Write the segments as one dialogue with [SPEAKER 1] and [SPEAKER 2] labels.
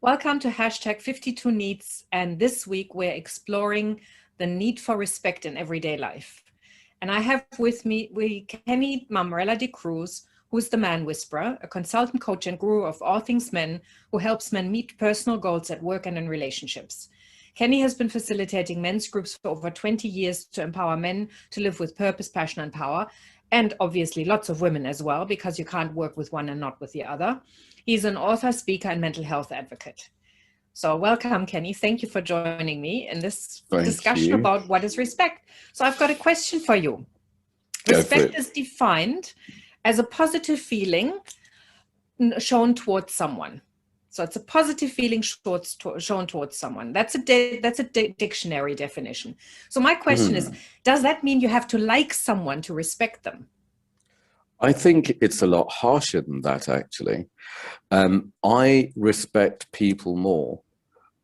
[SPEAKER 1] Welcome to hashtag 52 Needs, and this week we're exploring the need for respect in everyday life. And I have with me Kenny Mammarella D'Cruz, who is the Man Whisperer, a consultant, coach, and guru of all things men, who helps men meet personal goals at work and in relationships. Kenny has been facilitating men's groups for over 20 years to empower men to live with purpose, passion, and power, and obviously lots of women as well, because you can't work with one and not with the other. He's an author, speaker, and mental health advocate. So welcome, Kenny. Thank you for joining me in this discussion about what is respect. So I've got a question for you. Respect is defined as a positive feeling shown towards someone. So it's a positive feeling shown towards someone. That's a dictionary definition. So my question is, does that mean you have to like someone to respect them?
[SPEAKER 2] I think it's a lot harsher than that, actually. I respect people more,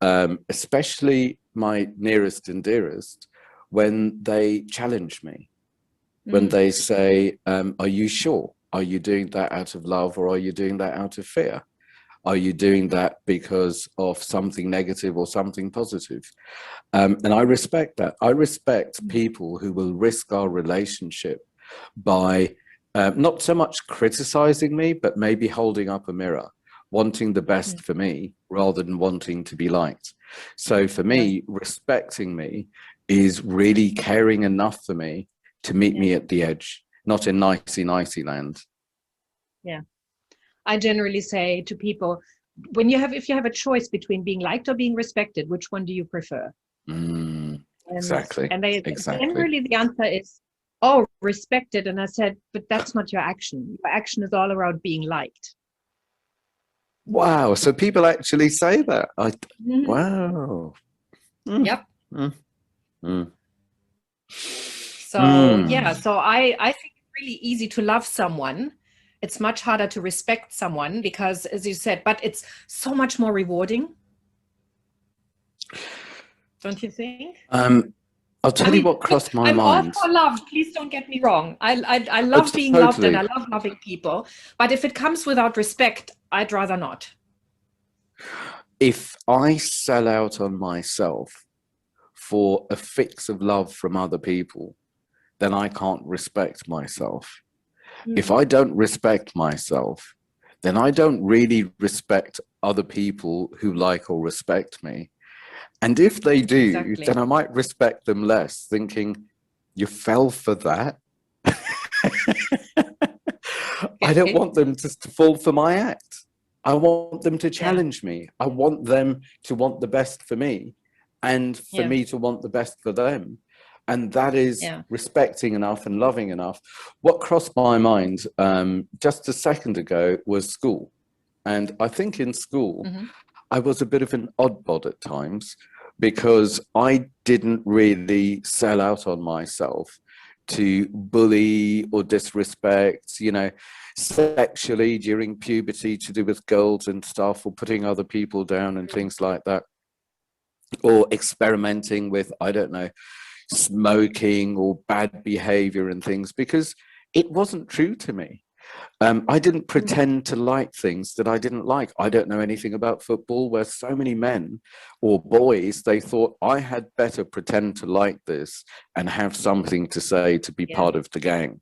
[SPEAKER 2] especially my nearest and dearest, when they challenge me, when they say, are you sure? Are you doing that out of love, or are you doing that out of fear? Are you doing that because of something negative or something positive? And I respect that. I respect people who will risk our relationship by not so much criticizing me, but maybe holding up a mirror, wanting the best for me rather than wanting to be liked. So for me, respecting me is really caring enough for me to meet me at the edge, not in nicey land.
[SPEAKER 1] Yeah. I generally say to people, if you have a choice between being liked or being respected, which one do you prefer?
[SPEAKER 2] Exactly.
[SPEAKER 1] And generally the answer is, oh, respected. And I said, but that's not your action. Your action is all around being liked.
[SPEAKER 2] Wow. So people actually say that. Wow.
[SPEAKER 1] Yep. So I think it's really easy to love someone. It's much harder to respect someone because, as you said, but it's so much more rewarding. Don't you think?
[SPEAKER 2] I'll tell you what crossed my mind.
[SPEAKER 1] I'm all for love. Please don't get me wrong. I love being loved and I love loving people. But if it comes without respect, I'd rather not.
[SPEAKER 2] If I sell out on myself for a fix of love from other people, then I can't respect myself. If I don't respect myself, then I don't really respect other people who like or respect me. And if they do, then I might respect them less, thinking, you fell for that? I don't want them to fall for my act. I want them to challenge me. I want them to want the best for me and for me to want the best for them. And that is respecting enough and loving enough. What crossed my mind just a second ago was school. And I think in school, I was a bit of an oddbod at times because I didn't really sell out on myself to bully or disrespect, sexually during puberty to do with girls and stuff, or putting other people down and things like that, or experimenting with, I don't know, smoking or bad behavior and things, because it wasn't true to me. I didn't pretend to like things that I didn't like. I don't know anything about football, where so many men or boys, they thought I had better pretend to like this and have something to say to be part of the gang.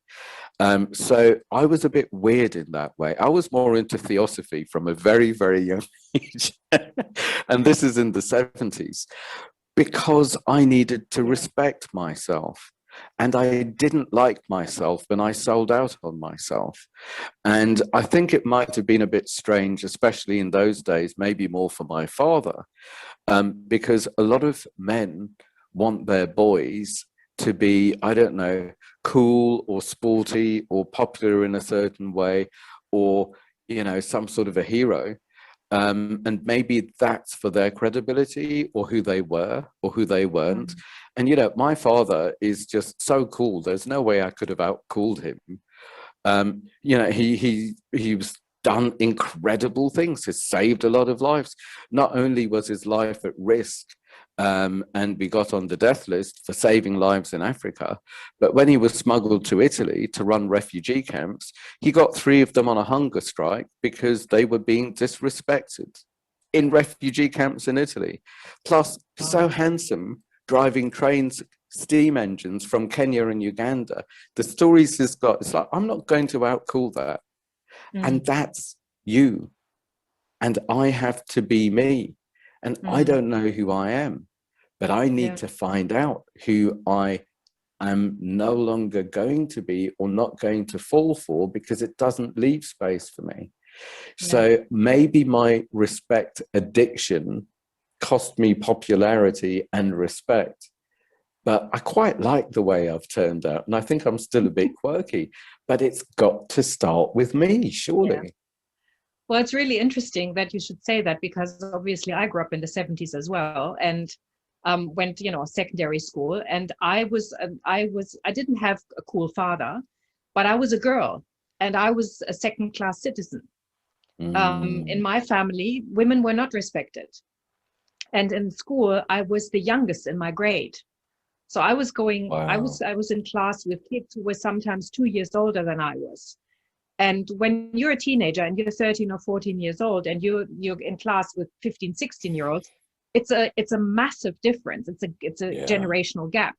[SPEAKER 2] So I was a bit weird in that way. I was more into theosophy from a very, very young age. And this is in the 70s. Because I needed to respect myself. And I didn't like myself when I sold out on myself. And I think it might have been a bit strange, especially in those days, maybe more for my father, because a lot of men want their boys to be, I don't know, cool or sporty or popular in a certain way, or, some sort of a hero. And maybe that's for their credibility or who they were or who they weren't. And, my father is just so cool. There's no way I could have out-cooled him. He was done incredible things. He's saved a lot of lives. Not only was his life at risk, and we got on the death list for saving lives in Africa, but when he was smuggled to Italy to run refugee camps, he got 3 of them on a hunger strike because they were being disrespected. in refugee camps in Italy. Plus, so handsome, driving trains, steam engines from Kenya and Uganda. The stories he's got, it's like, I'm not going to outcool that. And that's you. And I have to be me. And I don't know who I am, but I need to find out who I am no longer going to be or not going to fall for, because it doesn't leave space for me. So maybe my respect addiction cost me popularity and respect, but I quite like the way I've turned out. And I think I'm still a bit quirky, but it's got to start with me, surely.
[SPEAKER 1] Yeah. Well, it's really interesting that you should say that, because obviously I grew up in the 70s as well, and went, secondary school. And I didn't have a cool father, but I was a girl and I was a second-class citizen. In my family, women were not respected. And in school, I was the youngest in my grade. So I was in class with kids who were sometimes 2 years older than I was. And when you're a teenager and you're 13 or 14 years old and you're in class with 15, 16-year-olds, it's a massive difference. It's a generational gap.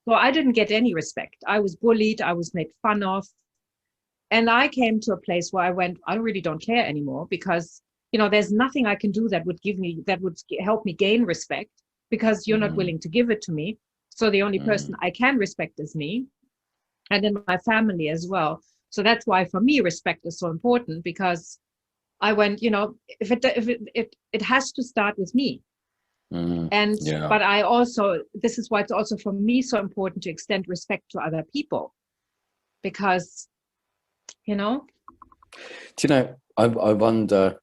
[SPEAKER 1] So I didn't get any respect. I was bullied. I was made fun of. And I came to a place where I really don't care anymore, because, there's nothing I can do that would help me gain respect, because you're not willing to give it to me. So the only person I can respect is me, and in my family as well. So that's why for me, respect is so important, because I went, if it has to start with me. But I also, this is why it's also for me so important to extend respect to other people, because,
[SPEAKER 2] Do you know, I wonder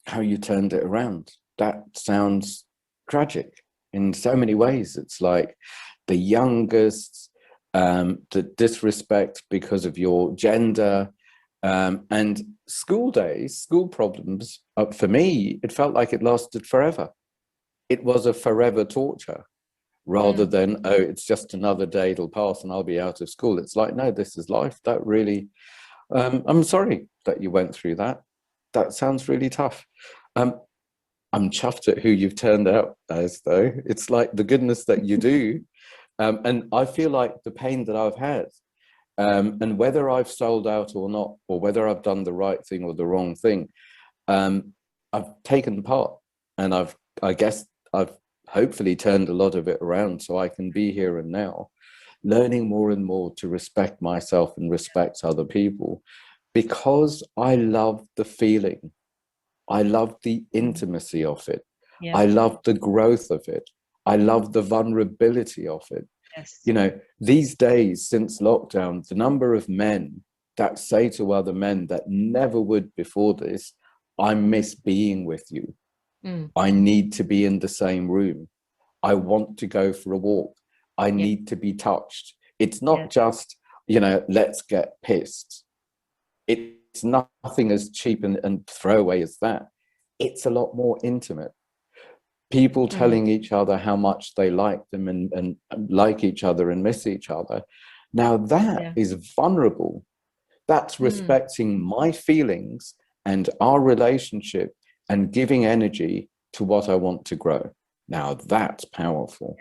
[SPEAKER 2] how you turned it around. That sounds tragic in so many ways. It's like the youngest, the disrespect because of your gender, and school days, school problems. For me, it felt like it lasted forever. It was a forever torture, rather than, oh, it's just another day, it'll pass and I'll be out of school. It's like, no, this is life. That really, I'm sorry that you went through that. That sounds really tough. I'm chuffed at who you've turned out as, though. It's like the goodness that you do. And I feel like the pain that I've had, and whether I've sold out or not, or whether I've done the right thing or the wrong thing, I've taken part, and I guess I've hopefully turned a lot of it around, so I can be here and now, learning more and more to respect myself and respect other people, because I love the feeling. I love the intimacy of it.
[SPEAKER 1] Yes.
[SPEAKER 2] I love the growth of it. I love the vulnerability of it.
[SPEAKER 1] Yes.
[SPEAKER 2] These days since lockdown, the number of men that say to other men that never would before this, I miss being with you. I need to be in the same room. I want to go for a walk. I need to be touched. It's not just, let's get pissed. It's nothing as cheap and throwaway as that. It's a lot more intimate. People telling each other how much they like them and like each other and miss each other. Now that is vulnerable. That's respecting my feelings and our relationship and giving energy to what I want to grow. Now that's powerful.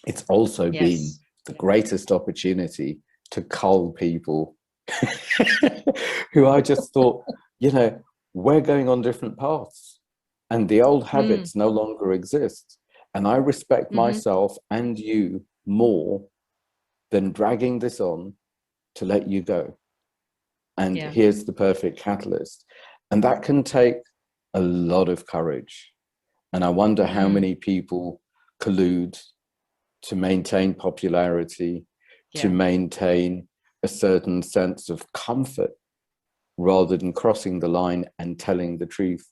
[SPEAKER 2] It's also been the greatest opportunity to cull people who I just thought, we're going on different paths and the old habits no longer exist. And I respect myself and you more than dragging this on to let you go. And here's the perfect catalyst. And that can take a lot of courage. And I wonder how many people collude to maintain popularity, to maintain a certain sense of comfort, rather than crossing the line and telling the truth.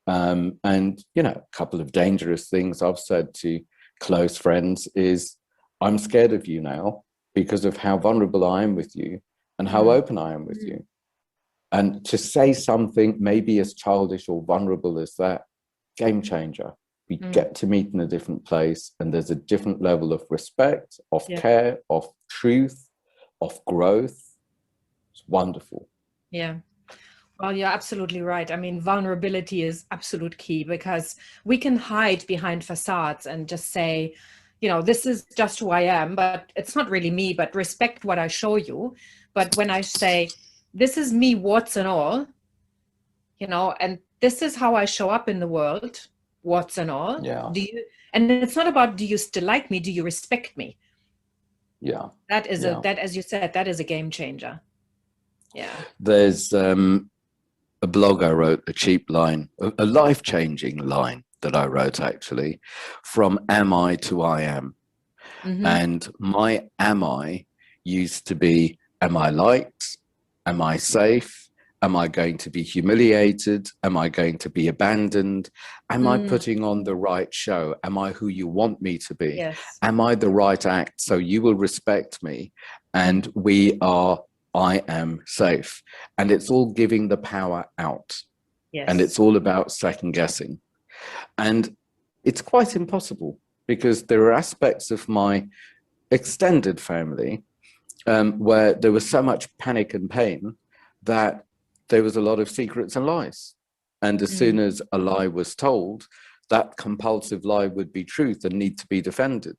[SPEAKER 2] And, a couple of dangerous things I've said to close friends is, I'm scared of you now because of how vulnerable I am with you and how open I am with you. And to say something maybe as childish or vulnerable as that, game changer. We get to meet in a different place, and there's a different level of respect, of care, of truth, of growth. It's wonderful.
[SPEAKER 1] Yeah. Well, you're absolutely right. I mean, vulnerability is absolute key, because we can hide behind facades and just say, this is just who I am, but it's not really me, but respect what I show you. But when I say, this is me, warts and all, and this is how I show up in the world, warts and all.
[SPEAKER 2] Yeah.
[SPEAKER 1] And it's not about, do you still like me? Do you respect me?
[SPEAKER 2] Yeah.
[SPEAKER 1] That is that, as you said, that is a game changer. Yeah.
[SPEAKER 2] There's a blog I wrote, a cheap line, a life-changing line that I wrote actually, from am I to I am.
[SPEAKER 1] Mm-hmm.
[SPEAKER 2] And my am I used to be, am I liked? Am I safe? Am I going to be humiliated? Am I going to be abandoned? Am I putting on the right show? Am I who you want me to be?
[SPEAKER 1] Yes.
[SPEAKER 2] Am I the right act so you will respect me? And I am safe. And it's all giving the power out.
[SPEAKER 1] Yes.
[SPEAKER 2] And it's all about second guessing. And it's quite impossible, because there are aspects of my extended family where there was so much panic and pain that there was a lot of secrets and lies. And as soon as a lie was told, that compulsive lie would be truth and need to be defended.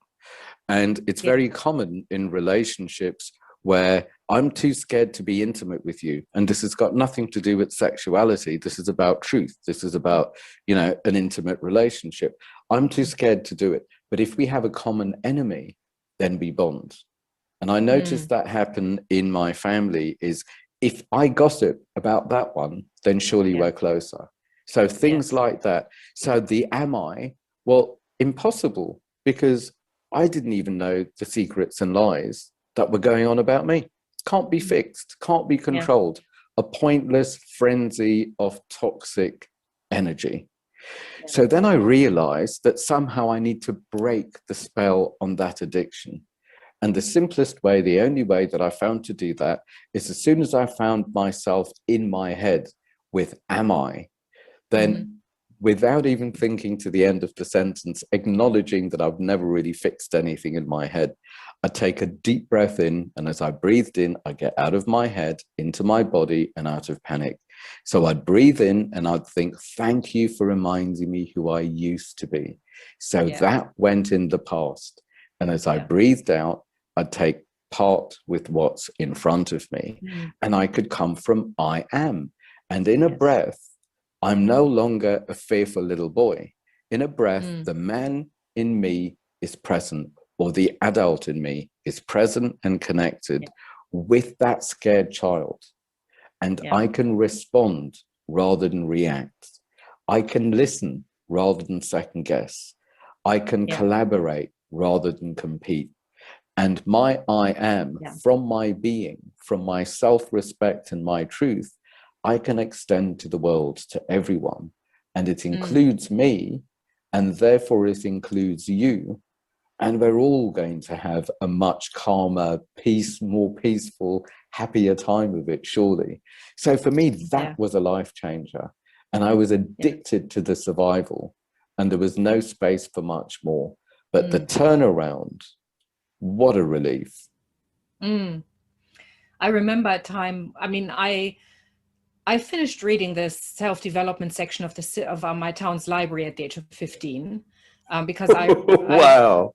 [SPEAKER 2] And it's very common in relationships where I'm too scared to be intimate with you. And this has got nothing to do with sexuality. This is about truth. This is about, an intimate relationship. I'm too scared to do it. But if we have a common enemy, then we bond. And I noticed that happen in my family is, if I gossip about that one, then surely we're closer. So things like that. So the am I, well, impossible, because I didn't even know the secrets and lies that were going on about me. Can't be fixed, can't be controlled. A pointless frenzy of toxic energy. So then I realized that somehow I need to break the spell on that addiction. And the simplest way, the only way that I found to do that, is as soon as I found myself in my head with am I, then without even thinking to the end of the sentence, acknowledging that I've never really fixed anything in my head, I take a deep breath in, and as I breathed in, I get out of my head, into my body, and out of panic. So I'd breathe in and I'd think, thank you for reminding me who I used to be. So that went in the past. And as I breathed out, I'd take part with what's in front of me, and I could come from I am. And in a breath, I'm no longer a fearful little boy. In a breath, the man in me is present, or the adult in me is present and connected with that scared child. And I can respond rather than react. I can listen rather than second guess. I can collaborate rather than compete. And my I am, from my being, from my self-respect and my truth, I can extend to the world, to everyone. And it includes me, and therefore it includes you. And we're all going to have a much calmer, more peaceful, happier time of it, surely. So for me, that was a life changer. And I was addicted to the survival, and there was no space for much more. But the turnaround, what a relief.
[SPEAKER 1] I remember a time, I mean, I finished reading this self-development section of my town's library at the age of 15, because
[SPEAKER 2] wow.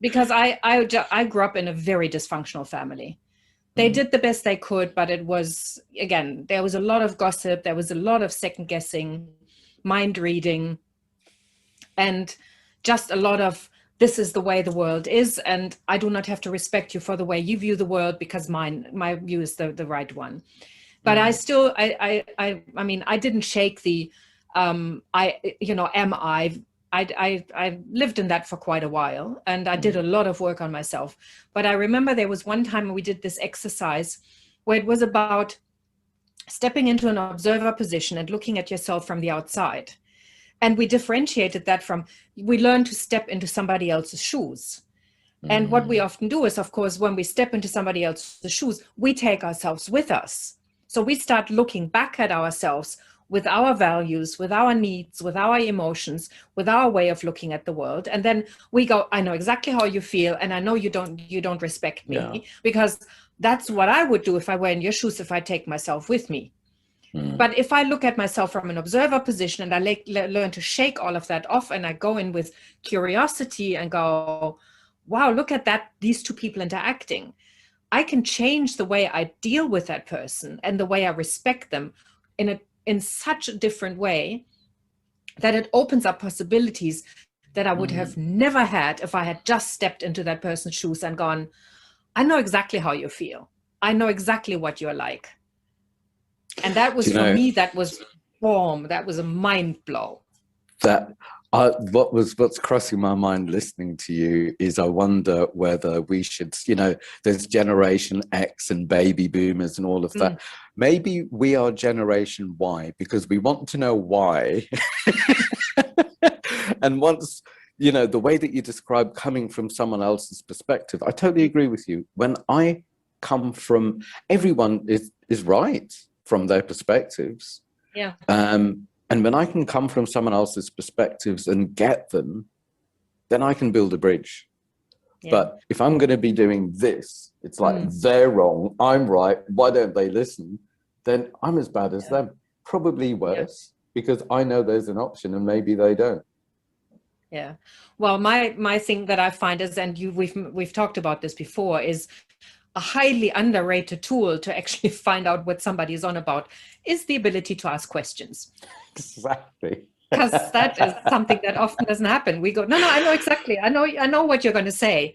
[SPEAKER 1] Because I grew up in a very dysfunctional family. They did the best they could, but it was, again, there was a lot of gossip, there was a lot of second guessing, mind reading, and just a lot of, this is the way the world is, and I do not have to respect you for the way you view the world, because my view is the right one. But I still, I mean, I didn't shake the, am I lived in that for quite a while, and I did a lot of work on myself. But I remember there was one time we did this exercise where it was about stepping into an observer position and looking at yourself from the outside. And we differentiated that from, we learned to step into somebody else's shoes. And what we often do is, of course, when we step into somebody else's shoes, we take ourselves with us. So we start looking back at ourselves with our values, with our needs, with our emotions, with our way of looking at the world. And then we go, I know exactly how you feel, and I know you don't respect me, because that's what I would do if I were in your shoes, if I take myself with me. But if I look at myself from an observer position and I learn to shake all of that off, and I go in with curiosity and go, wow, look at that, these two people interacting, I can change the way I deal with that person and the way I respect them in such a different way that it opens up possibilities that I would have never had if I had just stepped into that person's shoes and gone, I know exactly how you feel. I know exactly what you're like. And that was, for me, that was boom. That was a mind blow.
[SPEAKER 2] What's crossing my mind listening to you is I wonder whether we should, there's Generation X and baby boomers and all of that. Maybe we are Generation Y because we want to know why. And once, the way that you describe coming from someone else's perspective, I totally agree with you. When I come from, everyone is right from their perspectives.
[SPEAKER 1] Yeah.
[SPEAKER 2] And when I can come from someone else's perspectives and get them, then I can build a bridge. Yeah. But if I'm going to be doing this, it's like they're wrong, I'm right, why don't they listen? Then I'm as bad as them. Probably worse, because I know there's an option and maybe they don't.
[SPEAKER 1] Yeah. Well, my thing that I find is, and we've talked about this before, is a highly underrated tool to actually find out what somebody is on about is the ability to ask questions.
[SPEAKER 2] Exactly.
[SPEAKER 1] Because that is something that often doesn't happen. We go, no, I know exactly. I know what you're going to say.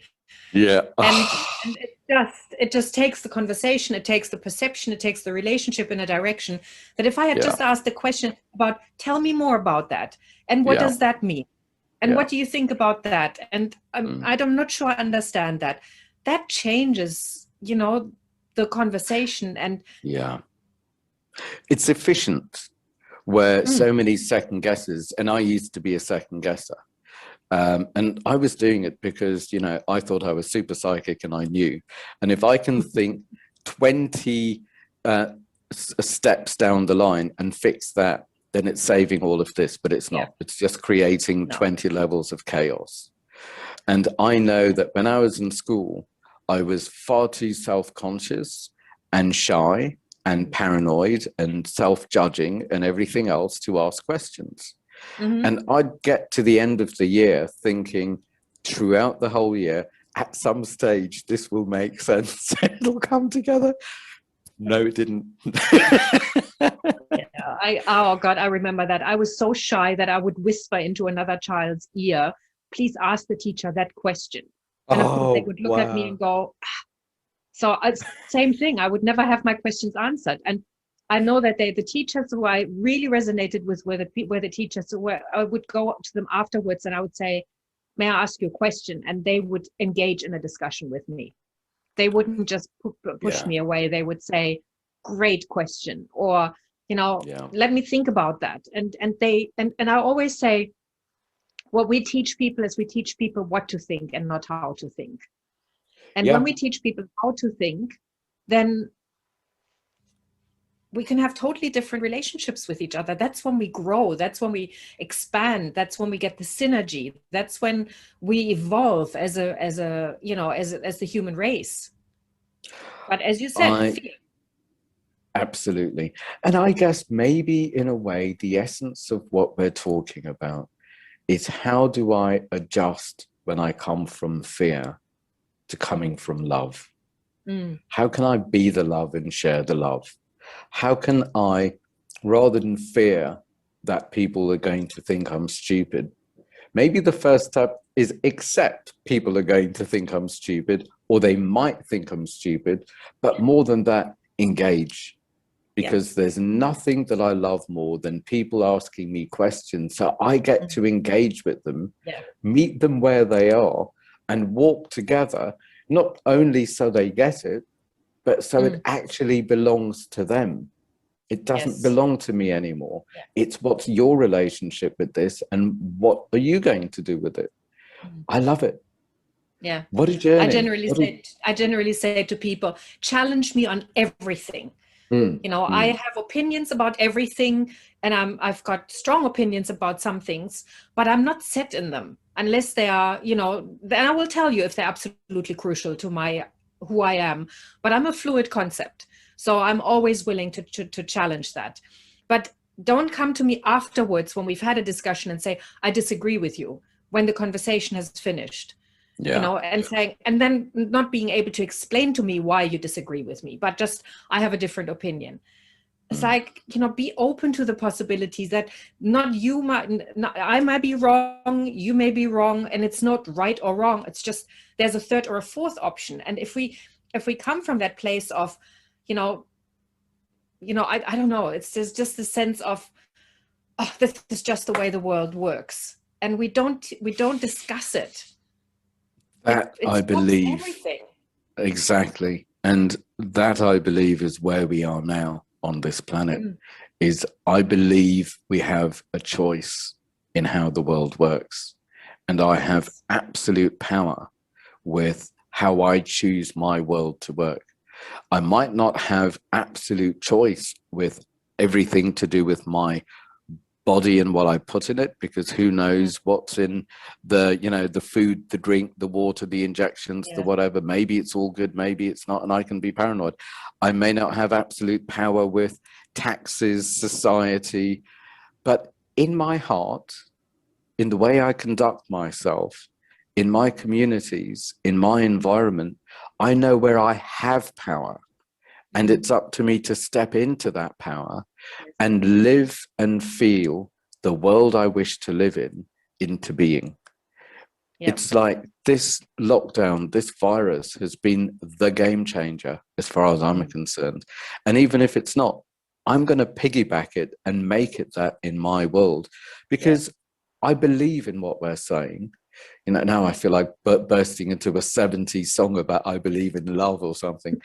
[SPEAKER 2] Yeah.
[SPEAKER 1] And it just takes the conversation, it takes the perception, it takes the relationship in a direction that if I had just asked the question about, tell me more about that. And what does that mean? And what do you think about that? And I'm not sure I understand that. That changes, the conversation. And
[SPEAKER 2] it's efficient where so many second guesses, and I used to be a second guesser. And I was doing it because, I thought I was super psychic and I knew. And if I can think 20 steps down the line and fix that, then it's saving all of this, but it's not. It's just creating 20 levels of chaos. And I know that when I was in school, I was far too self-conscious and shy and paranoid and self-judging and everything else to ask questions. And I'd get to the end of the year thinking throughout the whole year, at some stage, this will make sense. It'll come together. No, it didn't.
[SPEAKER 1] Oh God, I remember that. I was so shy that I would whisper into another child's ear, please ask the teacher that question. And of course they would look at me and go, ah. So same thing. I would never have my questions answered. And I know that the teachers who I really resonated with were the teachers where I would go up to them afterwards and I would say, may I ask you a question? And they would engage in a discussion with me. They wouldn't just push me away. They would say, great question. Or, let me think about that. And I always say, what we teach people is we teach people what to think and not how to think. And when we teach people how to think, then we can have totally different relationships with each other. That's when we grow. That's when we expand. That's when we get the synergy. That's when we evolve as the human race. But as you said, fear.
[SPEAKER 2] Absolutely. And I guess maybe in a way, the essence of what we're talking about is how do I adjust when I come from fear to coming from love? How can I be the love and share the love? How can I, rather than fear that people are going to think I'm stupid, maybe the first step is accept people are going to think I'm stupid, or they might think I'm stupid, but more than that, engage. Because there's nothing that I love more than people asking me questions. So I get to engage with them, meet them where they are, and walk together, not only so they get it, but so it actually belongs to them. It doesn't belong to me anymore. It's what's your relationship with this and what are you going to do with it? I love it.
[SPEAKER 1] Yeah.
[SPEAKER 2] What a journey.
[SPEAKER 1] I generally say to people, challenge me on everything. I have opinions about everything and I've got strong opinions about some things, but I'm not set in them unless they are, then I will tell you if they're absolutely crucial to who I am, but I'm a fluid concept. So I'm always willing to challenge that. But don't come to me afterwards when we've had a discussion and say, I disagree with you, when the conversation has finished. You know, and saying, and then not being able to explain to me why you disagree with me, but just, I have a different opinion. It's like, you know, be open to the possibilities that I might be wrong, you may be wrong, and it's not right or wrong. It's just, there's a third or a fourth option. And if we come from that place of, you know, I don't know, it's just the sense of, oh, this is just the way the world works. And we don't discuss it.
[SPEAKER 2] That I believe
[SPEAKER 1] everything.
[SPEAKER 2] Exactly. And that I believe is where we are now on this planet. Is I believe we have a choice in how the world works. And I have absolute power with how I choose my world to work. I might not have absolute choice with everything to do with my body and what I put in it, because who knows what's in the, you know, the food, the drink, the water, the injections, the whatever. Maybe it's all good, maybe it's not, and I can be paranoid. I may not have absolute power with taxes, society, but in my heart, in the way I conduct myself, in my communities, in my environment, I know where I have power. And it's up to me to step into that power and live and feel the world I wish to live in into being. It's like this lockdown, this virus has been the game changer as far as I'm concerned. And even if it's not, I'm going to piggyback it and make it that in my world, because I believe in what we're saying. You know, now I feel like bursting into a 70s song about I believe in love or something.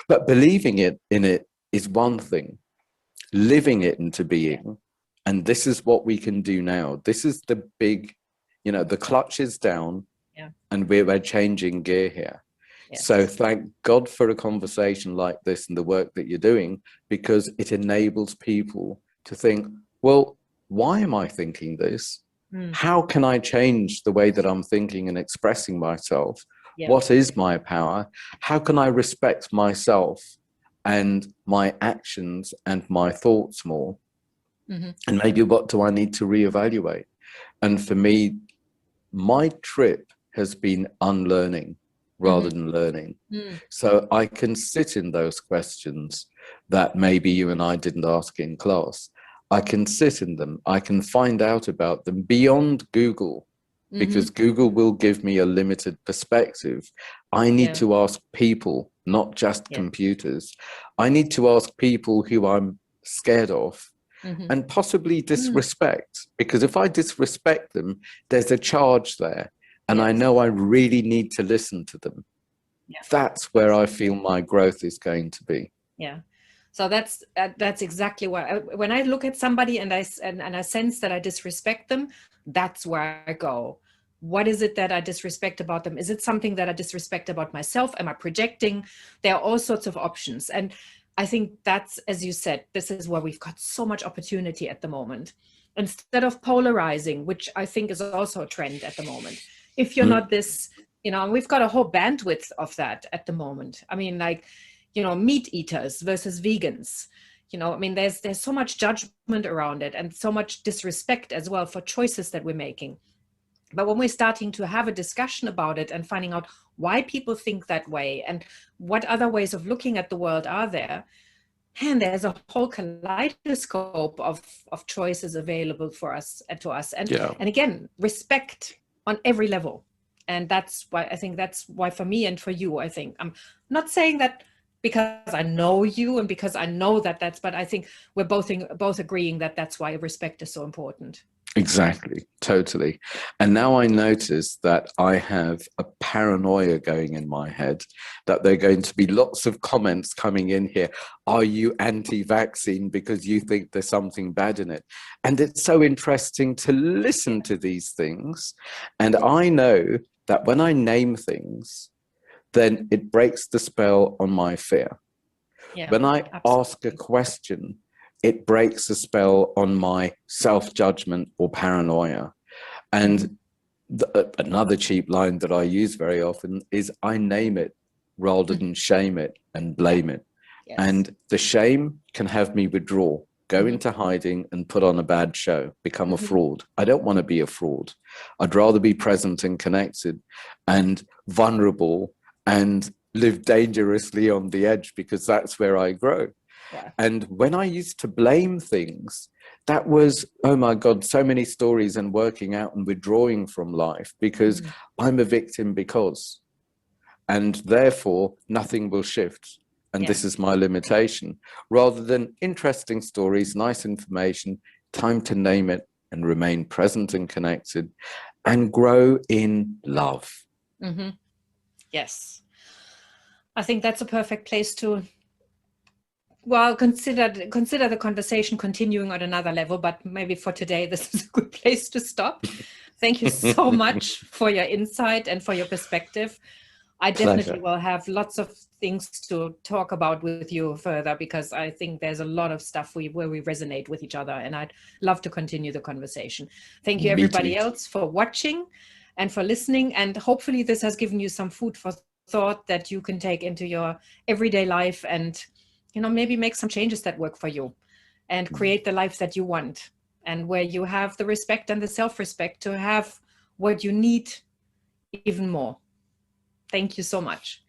[SPEAKER 2] But believing in it is one thing. Living it into being, and this is what we can do now. This is the big, you know, the clutch is down, and we're changing gear here. So thank God for a conversation like this and the work that you're doing, because it enables people to think, well, why am I thinking this? How can I change the way that I'm thinking and expressing myself? What is my power? How can I respect myself and my actions and my thoughts more? And maybe what do I need to reevaluate? And for me, my trip has been unlearning rather than learning. So I can sit in those questions that maybe you and I didn't ask in class. I can sit in them. I can find out about them beyond Google, because Google will give me a limited perspective. I need to ask people, not just computers. I need to ask people who I'm scared of and possibly disrespect, because if I disrespect them, there's a charge there. And I know I really need to listen to them. That's where I feel my growth is going to be.
[SPEAKER 1] So that's exactly why when I look at somebody and I sense that I disrespect them, that's where I go. What is it that I disrespect about them? Is it something that I disrespect about myself? Am I projecting? There are all sorts of options. And I think that's, as you said, this is where we've got so much opportunity at the moment. Instead of polarizing, which I think is also a trend at the moment. If you're not this, you know, we've got a whole bandwidth of that at the moment. I mean, like, you know, meat eaters versus vegans. You know, I mean, there's so much judgment around it and so much disrespect as well for choices that we're making. But when we're starting to have a discussion about it and finding out why people think that way and what other ways of looking at the world are there, and there's a whole kaleidoscope of choices available for us and to us. And again, respect on every level. And that's why I think that's why for me and for you, I think I'm not saying that because I know you and because I know that but I think we're both agreeing that that's why respect is so important.
[SPEAKER 2] Exactly, totally. And now I notice that I have a paranoia going in my head, that there are going to be lots of comments coming in here. Are you anti-vaccine because you think there's something bad in it? And it's so interesting to listen to these things. And I know that when I name things, then it breaks the spell on my fear. When I ask a question, it breaks the spell on my self-judgment or paranoia. And another cheap line that I use very often is I name it rather than shame it and blame it.
[SPEAKER 1] Yes.
[SPEAKER 2] And the shame can have me withdraw, go into hiding and put on a bad show, become a fraud. I don't want to be a fraud. I'd rather be present and connected and vulnerable and live dangerously on the edge, because that's where I grow.
[SPEAKER 1] Yeah.
[SPEAKER 2] And when I used to blame things, that was, oh my God, so many stories and working out and withdrawing from life, because I'm a victim because, and therefore nothing will shift. And this is my limitation, rather than interesting stories, nice information, time to name it and remain present and connected and grow in love.
[SPEAKER 1] Yes. I think that's a perfect place to, well, consider the conversation continuing on another level, but maybe for today, this is a good place to stop. Thank you so much for your insight and for your perspective. I definitely will have lots of things to talk about with you further, because I think there's a lot of stuff where we resonate with each other, and I'd love to continue the conversation. Thank you, everybody else, for watching and for listening. And hopefully this has given you some food for thought that you can take into your everyday life and, you know, maybe make some changes that work for you and create the life that you want, and where you have the respect and the self-respect to have what you need even more. Thank you so much.